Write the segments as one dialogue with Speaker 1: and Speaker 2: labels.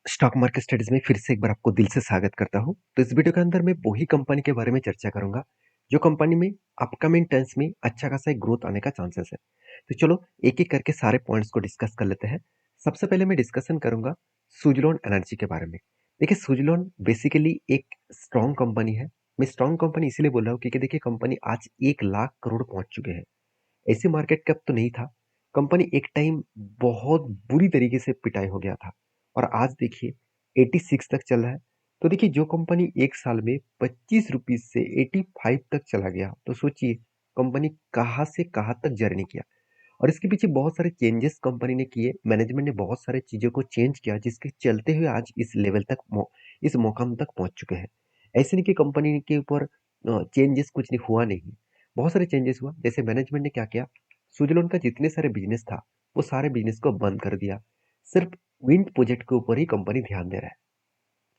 Speaker 1: Stock market studies में फिर से एक बार आपको दिल से स्वागत करता हूं। तो इस वीडियो के अंदर मैं वही कंपनी के बारे में चर्चा करूंगा जो कंपनी में अपकमिंग टाइम्स में अच्छा खासा एक ग्रोथ आने का चांसेस है। तो चलो एक एक करके सारे पॉइंट्स को डिस्कस कर लेते हैं। सबसे पहले मैं डिस्कशन करूंगा सुजलोन एनर्जी के बारे में। देखिए सुजलोन बेसिकली एक स्ट्रॉन्ग कंपनी है। मैं स्ट्रॉन्ग कंपनी इसीलिए बोल रहा हूँ क्योंकि देखिए कंपनी आज 1 लाख करोड़ पहुंच चुके हैं। ऐसे मार्केट कैप तो नहीं था। कंपनी एक टाइम बहुत बुरी तरीके से पिटाई हो गया था और आज देखिए 86 तक चल रहा है। तो देखिए जो कंपनी एक साल में 25 रुपीज से 85 तक चला गया, तो सोचिए कंपनी कहाँ से कहाँ तक जर्नी किया। और इसके पीछे बहुत सारे चेंजेस कंपनी ने किए, मैनेजमेंट ने बहुत सारे चीजों को चेंज किया जिसके चलते हुए आज इस लेवल तक इस मुकाम तक पहुंच चुके हैं। ऐसे नहीं कि कंपनी के ऊपर चेंजेस कुछ नहीं हुआ नहीं, बहुत सारे चेंजेस हुआ। जैसे मैनेजमेंट ने क्या किया, सुजलोन का जितने सारे बिजनेस था वो सारे बिजनेस को बंद कर दिया। सिर्फ विंड प्रोजेक्ट के ऊपर ही कंपनी ध्यान दे रहा है।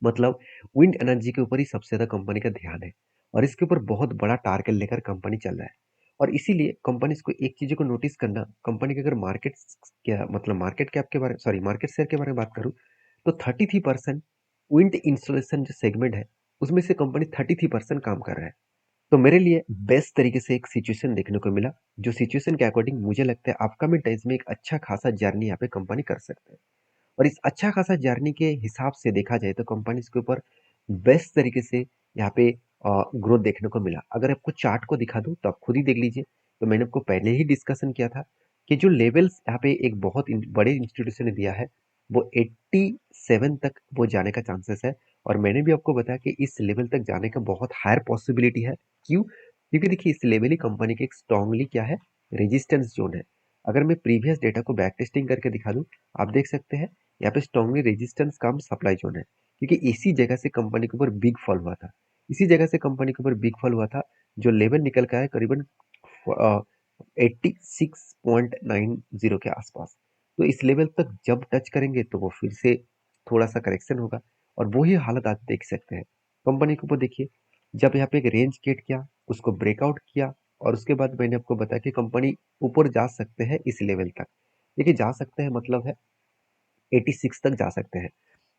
Speaker 1: मतलब विंड एनर्जी के ऊपर ही सबसे ज्यादा कंपनी का ध्यान है और इसके ऊपर बहुत बड़ा टारगेट लेकर कंपनी चल रहा है। और इसीलिए कंपनी को एक चीज को नोटिस करना, कंपनी के अगर मार्केट क्या मतलब मार्केट कैप के बारे सॉरी मार्केट शेयर के बारे में बात करूं तो 33% विंड इंस्टॉलेशन जो सेगमेंट है उसमें से कंपनी 33% काम कर रहा है। तो मेरे लिए बेस्ट तरीके से एक सिचुएशन देखने को मिला, जो सिचुएशन के अकॉर्डिंग मुझे लगता है अपकमिंग टाइम्स में एक अच्छा खासा जर्नी यहाँ पे कंपनी कर सकते हैं। और इस अच्छा खासा जर्नी के हिसाब से देखा जाए तो कंपनी के ऊपर बेस्ट तरीके से यहाँ पे ग्रोथ देखने को मिला। अगर आपको चार्ट को दिखा दूं तो आप खुद ही देख लीजिए। तो मैंने आपको पहले ही डिस्कशन किया था कि जो लेवल्स यहाँ पे एक बहुत बड़े इंस्टीट्यूशन ने दिया है वो 87 तक वो जाने का चांसेस है। और मैंने भी आपको बताया कि इस लेवल तक जाने का बहुत हायर पॉसिबिलिटी है। क्यों? क्योंकि देखिए इस लेवल ही कंपनी के एक स्ट्रांगली क्या है, रेजिस्टेंस जोन है। अगर मैं प्रीवियस डेटा को बैक टेस्टिंग करके दिखा दूं, आप देख सकते हैं यहाँ पे स्ट्रांगली रेजिस्टेंस कम सप्लाई जोन है। क्योंकि इसी जगह से कंपनी के ऊपर बिग फॉल हुआ था, इसी जगह से कंपनी के ऊपर बिग फॉल हुआ था, जो लेवल निकल का है करीबन 86.90 के आसपास। तो इस लेवल तक जब टच करेंगे तो वो फिर से थोड़ा सा करेक्शन होगा और वही हालत आप देख सकते हैं कंपनी के ऊपर। देखिए जब यहाँ पे एक रेंज गेट किया, उसको ब्रेकआउट किया और उसके बाद मैंने आपको बताया कि कंपनी ऊपर जा सकते हैं इस लेवल तक। देखिए जा सकते हैं मतलब है 86 तक जा सकते हैं।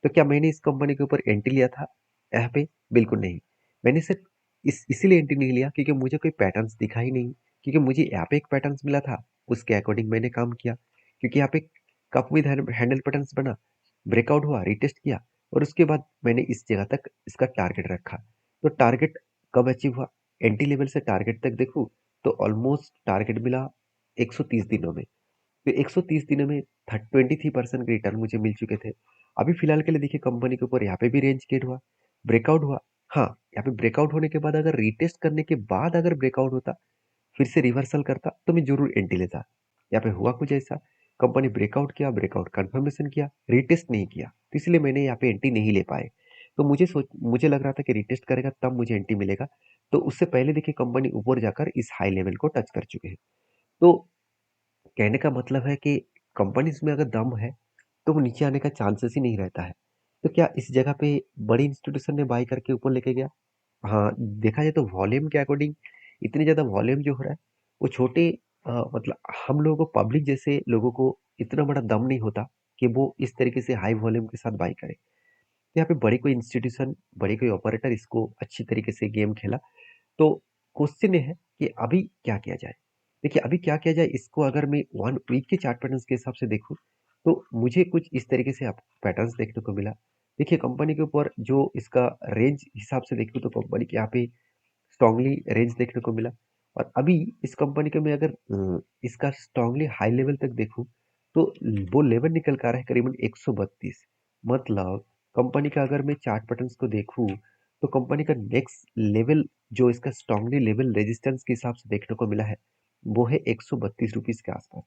Speaker 1: तो क्या मैंने इस कंपनी के ऊपर एंट्री लिया था यहाँ पे? बिल्कुल नहीं। मैंने सिर्फ इसीलिए एंट्री नहीं लिया क्योंकि मुझे कोई पैटर्न्स दिखा ही नहीं। क्योंकि मुझे यहाँ पे एक पैटर्न्स मिला था, उसके अकॉर्डिंग मैंने काम किया। क्योंकि यहाँ पे कप विद हैंडल पैटर्न्स बना, ब्रेकआउट हुआ, रिटेस्ट किया और उसके बाद मैंने इस जगह तक इसका टारगेट रखा। तो टारगेट कब अचीव हुआ? एंट्री लेवल से टारगेट तक देखूँ तो ऑलमोस्ट टारगेट मिला 130 दिनों में। तो 130 दिनों में 23% के रिटर्न मुझे मिल चुके थे। अभी फिलहाल के लिए देखिए कंपनी के ऊपर यहाँ पे भी रेंज गेट हुआ, ब्रेकआउट हुआ। हाँ, यहाँ पे ब्रेकआउट होने के बाद अगर रीटेस्ट करने के बाद अगर ब्रेकआउट होता, फिर से रिवर्सल करता तो मैं जरूर एंट्री लेता। यहाँ पे हुआ कुछ ऐसा, कंपनी ब्रेकआउट किया, ब्रेकआउट कंफर्मेशन किया, रीटेस्ट नहीं किया, तो इसलिए मैंने यहाँ पे एंट्री नहीं ले पाए। तो मुझे लग रहा था कि रीटेस्ट करेगा तब मुझे एंट्री मिलेगा। तो उससे पहले देखिए कंपनी ऊपर जाकर इस हाई लेवल को टच कर चुके हैं। तो कहने का मतलब है कि कंपनीज में अगर दम है तो वो नीचे आने का चांसेस ही नहीं रहता है। तो क्या इस जगह पे बड़ी इंस्टीट्यूशन ने बाई करके ऊपर लेके गया? हाँ, देखा जाए तो वॉल्यूम के अकॉर्डिंग इतनी ज़्यादा वॉल्यूम जो हो रहा है वो छोटे मतलब हम लोगों को, पब्लिक जैसे लोगों को इतना बड़ा दम नहीं होता कि वो इस तरीके से हाई वॉल्यूम के साथ बाई करे। तो यहाँ पे बड़े कोई इंस्टीट्यूशन, बड़े कोई ऑपरेटर इसको अच्छी तरीके से गेम खेला। तो क्वेश्चन ये है कि अभी क्या किया जाए? देखिए अभी क्या किया जाए, इसको अगर मैं 1 वीक के चार्ट पैटर्न्स के हिसाब से देखूँ तो मुझे कुछ इस तरीके से आप पैटर्न्स देखने को मिला। देखिए कंपनी के ऊपर जो इसका रेंज हिसाब से देखूँ तो कंपनी के यहाँ पे स्ट्रांगली रेंज देखने को मिला। और अभी इस कंपनी के मैं अगर इसका स्ट्रांगली हाई लेवल तक देखूँ तो वो लेवल निकल कर आ रहा है करीबन 132। मतलब कंपनी का अगर मैं चार्ट पैटर्न्स को देखूँ तो कंपनी का नेक्स्ट लेवल जो इसका स्ट्रांगली लेवल रेजिस्टेंस के हिसाब से देखने को मिला है वो है 132 रुपीज के आसपास।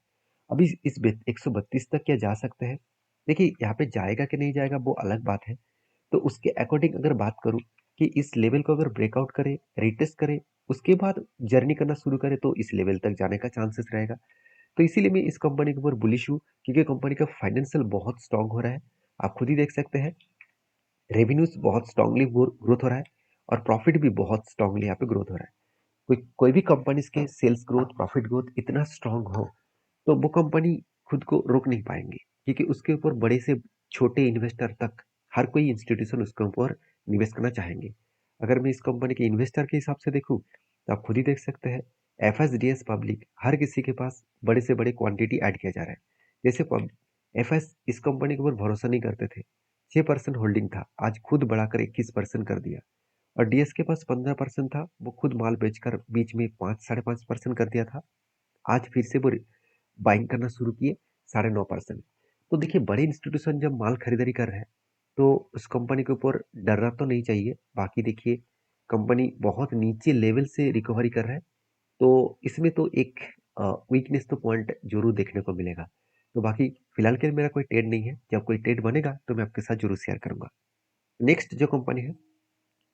Speaker 1: अभी इस 132 तक क्या जा सकते हैं? देखिए यहाँ पे जाएगा कि नहीं जाएगा वो अलग बात है। तो उसके अकॉर्डिंग अगर बात करूँ कि इस लेवल को अगर ब्रेकआउट करे, रिटेस्ट करे, उसके बाद जर्नी करना शुरू करे तो इस लेवल तक जाने का चांसेस रहेगा। तो इसीलिए मैं इस कंपनी के ऊपर बुलिश हूँ क्योंकि कंपनी का फाइनेंशियल बहुत स्ट्रांग हो रहा है। आप खुद ही देख सकते हैं, रेवेन्यूज बहुत स्ट्रांगली ग्रोथ हो रहा है और प्रॉफिट भी बहुत स्ट्रांगली यहाँ पे ग्रोथ हो रहा है। कोई कोई भी कंपनीज के सेल्स ग्रोथ, प्रॉफिट ग्रोथ इतना स्ट्रांग हो तो वो कंपनी खुद को रोक नहीं पाएंगे क्योंकि उसके ऊपर बड़े से छोटे इन्वेस्टर तक हर कोई इंस्टीट्यूशन उसके ऊपर निवेश करना चाहेंगे। अगर मैं इस कंपनी के इन्वेस्टर के हिसाब से देखूँ तो आप खुद ही देख सकते हैं, एफएसडीएस पब्लिक हर किसी के पास बड़े से बड़े क्वांटिटी ऐड किया जा रहा है। जैसे एफएस इस कंपनी के ऊपर भरोसा नहीं करते थे, 6% होल्डिंग था, आज खुद बढ़ाकर 21% कर दिया। और डीएस के पास 15% था, वो खुद माल बेचकर बीच में 5-5.5% कर दिया था। आज फिर से वो बाइंग करना शुरू किए 9.5%। तो देखिए, बड़े इंस्टीट्यूशन जब माल खरीदारी कर रहे हैं तो उस कंपनी के ऊपर डरना तो नहीं चाहिए। बाकी देखिए, कंपनी बहुत नीचे लेवल से रिकवरी कर रहा है, तो इसमें तो एक वीकनेस तो पॉइंट जरूर देखने को मिलेगा। तो बाकी फिलहाल के लिए मेरा कोई ट्रेड नहीं है, जब कोई ट्रेड बनेगा तो मैं आपके साथ जरूर शेयर करूंगा। नेक्स्ट जो कंपनी है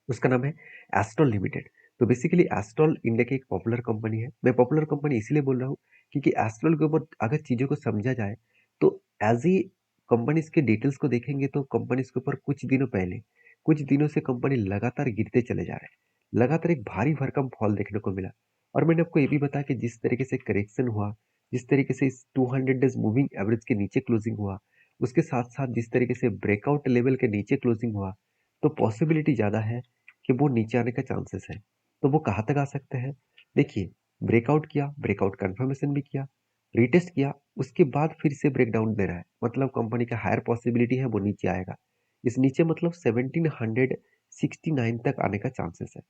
Speaker 1: उसका नाम है एस्ट्रल लिमिटेड। तो बेसिकली एस्ट्रल इंडिया की एक पॉपुलर कंपनी है। मैं पॉपुलर कंपनी इसलिए बोल रहा हूँ क्योंकि एस्ट्रल के ऊपर अगर चीज़ों को समझा जाए तो एज ए कंपनीज के डिटेल्स को देखेंगे तो कंपनीज के ऊपर कुछ दिनों से कंपनी लगातार गिरते चले जा रहे हैं। लगातार एक भारी भरकम फॉल देखने को मिला। और मैंने आपको ये भी बताया कि जिस तरीके से करेक्शन हुआ, जिस तरीके से इस 200 डेज मूविंग एवरेज के नीचे क्लोजिंग हुआ, उसके साथ साथ जिस तरीके से ब्रेकआउट लेवल के नीचे क्लोजिंग हुआ, तो पॉसिबिलिटी ज़्यादा है कि वो नीचे आने का चांसेस है। तो वो कहाँ तक आ सकते हैं? देखिए, ब्रेकआउट किया, ब्रेकआउट कंफर्मेशन भी किया, रीटेस्ट किया, उसके बाद फिर से ब्रेकडाउन दे रहा है, मतलब कंपनी का हायर पॉसिबिलिटी है वो नीचे आएगा। इस नीचे मतलब 1769 तक आने का चांसेस है।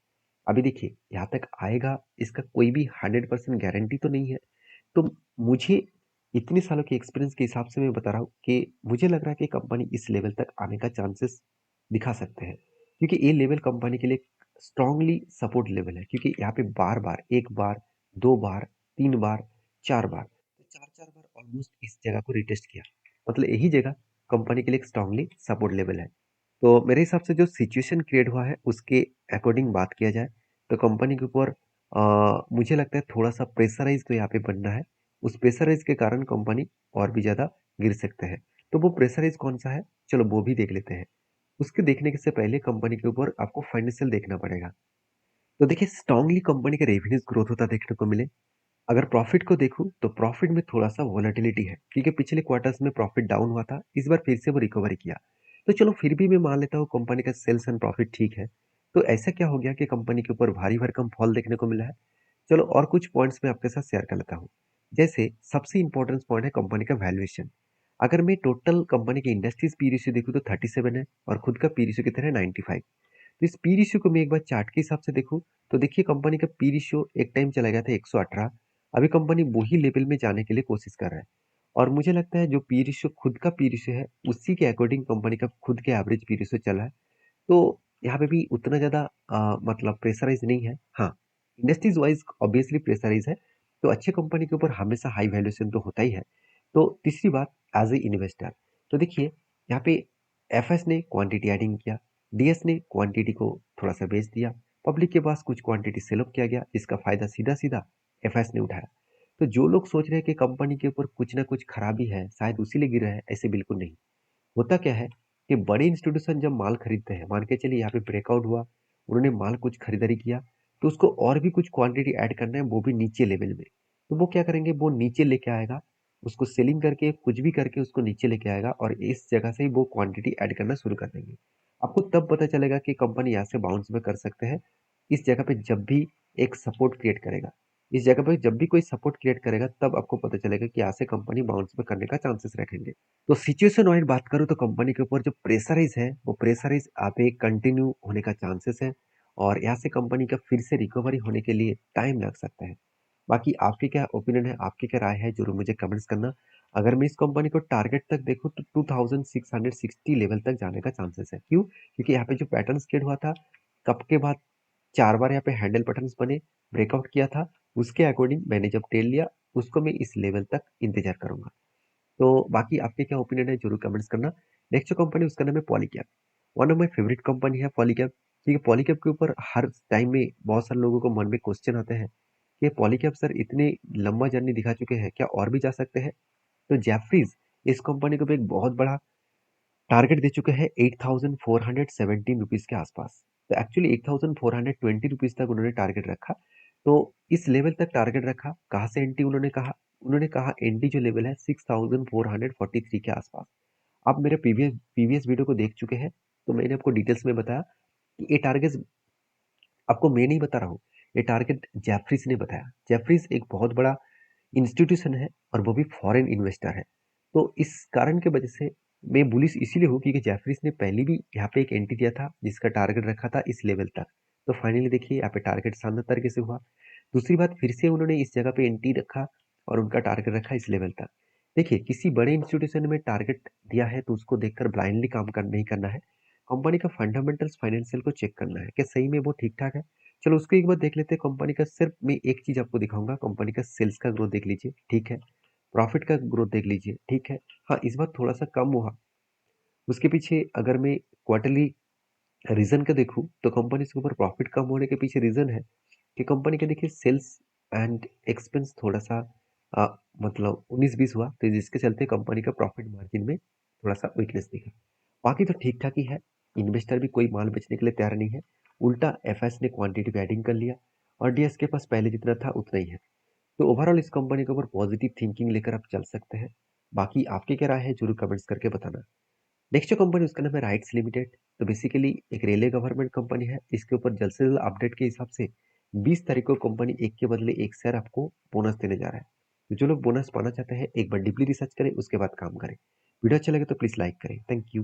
Speaker 1: अभी देखिए, यहाँ तक आएगा इसका कोई भी 100% गारंटी तो नहीं है। तो मुझे इतने सालों के एक्सपीरियंस के हिसाब से मैं बता रहा हूँ कि मुझे लग रहा है कि कंपनी इस लेवल तक आने का चांसेस दिखा सकते हैं, क्योंकि ये लेवल कंपनी के लिए स्ट्रांगली सपोर्ट लेवल है। क्योंकि यहाँ पे बार बार, एक बार, दो बार, तीन बार, चार बार, तो चार चार बार ऑलमोस्ट इस जगह को रिटेस्ट किया, मतलब यही जगह कंपनी के लिए स्ट्रांगली सपोर्ट लेवल है। तो मेरे हिसाब से जो सिचुएशन क्रिएट हुआ है उसके अकॉर्डिंग बात किया जाए तो कंपनी के ऊपर मुझे लगता है थोड़ा सा प्रेशराइज तो यहाँ पे बनना है। उस प्रेशराइज के कारण कंपनी और भी ज़्यादा गिर सकते हैं। तो वो प्रेशराइज कौन सा है, चलो वो भी देख लेते हैं। उसके देखने के से पहले कंपनी के ऊपर आपको फाइनेंशियल देखना पड़ेगा। तो देखिए, स्ट्रांगली कंपनी का रेवेन्यूज ग्रोथ होता देखने को मिले। अगर प्रॉफिट को देखूं तो प्रॉफिट में थोड़ा सा वॉलेटिलिटी है, क्योंकि पिछले क्वार्टर्स में प्रॉफिट डाउन हुआ था, इस बार फिर से वो रिकवरी किया। तो चलो फिर भी मैं मान लेता हूँ कंपनी का सेल्स एंड प्रॉफिट ठीक है। तो ऐसा क्या हो गया कि कंपनी के ऊपर भारी भरकम फॉल देखने को मिला है? चलो और कुछ पॉइंट्स मैं आपके साथ शेयर कर लेता हूँ। जैसे सबसे इंपॉर्टेंट पॉइंट है कंपनी का वैल्यूएशन। अगर मैं टोटल कंपनी के इंडस्ट्रीज पी रेशियो देखूँ तो 37 है और खुद का पी रेशियो कितना है 95। तो इस पी रेशियो को मैं एक बार चार्ट के हिसाब से देखूँ तो देखिए, कंपनी का पी रेशियो एक टाइम चला गया था 118। अभी कंपनी वही लेवल में जाने के लिए कोशिश कर रहा है। और मुझे लगता है जो पी रेशियो खुद का पी रेशियो है उसी के अकॉर्डिंग कंपनी का खुद के एवरेज पी रेशियो चला है। तो यहाँ पे भी उतना ज़्यादा मतलब प्रेशराइज नहीं है। हाँ, इंडस्ट्रीज वाइज ऑब्वियसली प्रेशराइज है। तो अच्छे कंपनी के ऊपर हमेशा हाई वैल्यूएशन तो होता ही है। तो तीसरी बात, एज ए इन्वेस्टर, तो देखिए यहाँ पे एफएस ने क्वांटिटी एडिंग किया, डीएस ने क्वांटिटी को थोड़ा सा बेच दिया, पब्लिक के पास कुछ क्वांटिटी सेल ऑफ किया गया, जिसका फायदा सीधा सीधा एफएस ने उठाया। तो जो लोग सोच रहे हैं कि कंपनी के ऊपर कुछ ना कुछ खराबी है, शायद उसी लिए गिरा है, ऐसे बिल्कुल नहीं। होता क्या है कि बड़े इंस्टीट्यूशन जब माल खरीदते हैं, मान के चलिए यहाँ पे ब्रेकआउट हुआ, उन्होंने माल कुछ खरीदारी किया, तो उसको और भी कुछ क्वांटिटी ऐड करना है, वो भी नीचे लेवल में। तो वो क्या करेंगे, वो नीचे लेके आएगा, उसको सेलिंग करके कुछ भी करके उसको नीचे लेके आएगा और इस जगह से ही वो क्वांटिटी ऐड करना शुरू कर देंगे। आपको तब पता चलेगा कि कंपनी यहाँ से बाउंस में कर सकते हैं, इस जगह पे जब भी एक सपोर्ट क्रिएट करेगा। इस जगह पे जब भी कोई सपोर्ट क्रिएट करेगा तब आपको पता चलेगा कि यहाँ से कंपनी बाउंस में करने का चांसेस रखेंगे। तो सिचुएशन वाइज बात करूँ तो कंपनी के ऊपर जो प्रेशराइज है वो प्रेशराइज आप एक कंटिन्यू होने का चांसेस है, और यहाँ से कंपनी का फिर से रिकवरी होने के लिए टाइम लग सकता है। बाकी आपके क्या ओपिनियन है, आपकी क्या राय है, जरूर मुझे कमेंट्स करना। अगर मैं इस कंपनी को टारगेट तक देखूँ तो 2660 लेवल तक जाने का चांसेस है। क्यों? क्योंकि यहाँ पे जो पैटर्न स्केड हुआ था, कब के बाद 4 बार यहाँ पे हैंडल पैटर्न्स बने, ब्रेकआउट किया था, उसके अकॉर्डिंग मैंने जब टेल लिया उसको मैं इस लेवल तक इंतजार करूंगा। तो बाकी आपके क्या ओपिनियन है, जरूर कमेंट्स करना। नेक्स्ट जो कंपनी उसका नाम है Polycab. One of my favourite company है पॉलीकैब, क्योंकि पॉलीकैब के ऊपर हर टाइम में बहुत सारे लोगों को मन में क्वेश्चन आते हैं कि पॉलीकैब सर इतने लंबा जर्नी दिखा चुके हैं, क्या और भी जा सकते हैं? तो जैफरीज इस कंपनी को भी एक बहुत बड़ा टारगेट दे चुके हैं 8417 रुपीज के आसपास। तो एक्चुअली 8420 रुपीज तक उन्होंने टारगेट रखा। तो इस लेवल तक टारगेट रखा, कहाँ से एंट्री उन्होंने कहा? उन्होंने कहा एंट्री जो लेवल है 6443 के आसपास। आप मेरे प्रीवियस वीडियो को देख चुके हैं, तो मैंने आपको डिटेल्स में बताया कि ये टारगेट आपको मैं नहीं बता रहा हूँ, ये टारगेट जेफरीज ने बताया। जेफरीज एक बहुत बड़ा इंस्टीट्यूशन है और वो भी फॉरेन इन्वेस्टर है। तो इस कारण के वजह से मैं बुलिश इसीलिए हूँ क्योंकि जेफरीज ने पहले भी यहाँ पे एक एंट्री दिया था जिसका टारगेट रखा था इस लेवल तक। तो फाइनली देखिए यहाँ पे टारगेट शानदार तरीके से हुआ। दूसरी बात, फिर से उन्होंने इस जगह पे एंट्री रखा और उनका टारगेट रखा इस लेवल तक। देखिए, किसी बड़े इंस्टीट्यूशन में टारगेट दिया है तो उसको देखकर ब्लाइंडली काम कर नहीं करना है। कंपनी का फंडामेंटल्स फाइनेंशियल को चेक करना है कि सही में वो ठीक ठाक है। चलो उसको एक बार देख लेते हैं। कंपनी का सिर्फ मैं एक चीज आपको दिखाऊंगा, कंपनी का सेल्स का ग्रोथ देख लीजिए, ठीक है। प्रॉफिट का ग्रोथ देख लीजिए, ठीक है। हाँ, इस बार थोड़ा सा कम हुआ। उसके पीछे अगर मैं क्वार्टरली रीजन का देखूं तो कंपनी के ऊपर प्रॉफिट कम होने के पीछे रीजन है कि कंपनी के देखिए सेल्स एंड एक्सपेंस थोड़ा सा अ, मतलब 19-20 हुआ, तो जिसके चलते कंपनी का प्रॉफिट मार्जिन में थोड़ा सा वीकनेस दिखा। बाकी तो ठीक ठाक ही है। इन्वेस्टर भी कोई माल बेचने के लिए तैयार नहीं है। उल्टा एफएस ने क्वांटिटी एडिंग कर लिया और डीएस के पास पहले जितना था उतना ही है। तो ओवरऑल इस कंपनी के ऊपर पॉजिटिव थिंकिंग लेकर आप चल सकते हैं। बाकी आपकी क्या राय है जरूर कमेंट्स करके बताना। नेक्स्ट जो कंपनी उसका नाम है राइट्स लिमिटेड। तो बेसिकली एक रेलवे गवर्नमेंट कंपनी है। इसके ऊपर जल्द से जल्द अपडेट के हिसाब से 20 तारीख को कंपनी एक के बदले एक शेयर आपको बोनस देने जा रहा है। तो जो लोग बोनस पाना चाहते हैं एक बार डीपली रिसर्च करें, उसके बाद काम करें। वीडियो अच्छा लगे तो प्लीज लाइक करें। Thank you.